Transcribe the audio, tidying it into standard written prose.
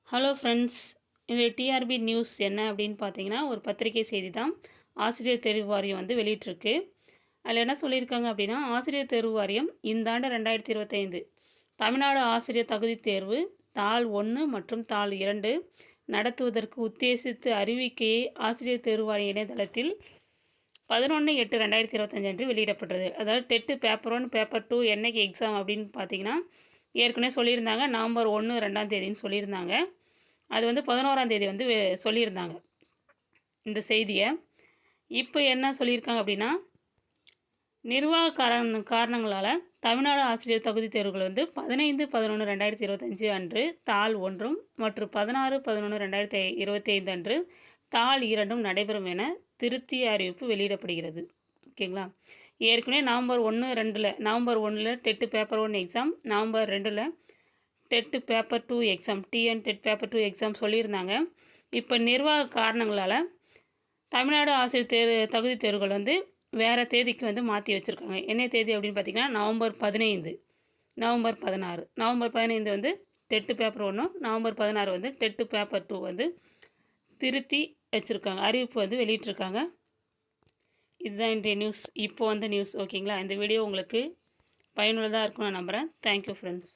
Hello friends, இந்த TRP news என்ன அப்படின்னு பார்த்தீங்கன்னா, ஒரு பத்திரிகை செய்தி தான். ஆசிரியர் தேர்வு வாரியம் வந்து வெளியிட்டிருக்கு. அதில் என்ன சொல்லியிருக்காங்க அப்படின்னா, ஆசிரியர் தேர்வு வாரியம் இந்த ஆண்டு 2025 தமிழ்நாடு ஆசிரியர் தகுதித் தேர்வு தாள் 1 மற்றும் தாள் 2 நடத்துவதற்கு உத்தேசித்து அறிவிக்கையை ஆசிரியர் தேர்வு வாரிய இணையதளத்தில் 11/8/2025 அன்று வெளியிடப்பட்டது. அதாவது டெட்டு பேப்பர் 1 பேப்பர் 2 என்னைக்கு எக்ஸாம் அப்படின்னு பார்த்தீங்கன்னா, ஏற்கனவே சொல்லியிருந்தாங்க நவம்பர் 1 2ஆம் தேதின்னு சொல்லியிருந்தாங்க. அது வந்து 11ஆம் தேதி வந்து சொல்லியிருந்தாங்க இந்த செய்தியை. இப்போ என்ன சொல்லியிருக்காங்க அப்படின்னா, நிர்வாக காரணங்களால் தமிழ்நாடு ஆசிரியர் தகுதி தேர்வுகள் வந்து 15/11/2025 அன்று தாள் 1 மற்றும் 16/11/2025 அன்று தாள் 2 நடைபெறும் என திருத்திய அறிவிப்பு வெளியிடப்படுகிறது. ஓகேங்களா? ஏற்கனவே November 1 TET paper 1 exam, November 2 TET paper 2 exam, TN TET paper 2 exam சொல்லியிருந்தாங்க. இப்போ நிர்வாக காரணங்களால் தமிழ்நாடு ஆசிரியர் தகுதி தேர்வுகள் வந்து வேறு தேதிக்கு வந்து மாற்றி வச்சுருக்காங்க. என்ன தேதி அப்படின்னு பார்த்தீங்கன்னா, நவம்பர் 15, நவம்பர் 16. நவம்பர் 15 வந்து டெட்டு பேப்பர் 1, நவம்பர் 16 வந்து டெட்டு பேப்பர் 2 வந்து திருத்தி வச்சுருக்காங்க. அறிவிப்பு வந்து வெளியிட்டிருக்காங்க. இதுதான் இன்றைய நியூஸ். இப்போ வந்த நியூஸ். ஓகேங்களா? இந்த வீடியோ உங்களுக்கு பயனுள்ளதாக இருக்கும்னு நான் நம்புகிறேன். Thank you friends.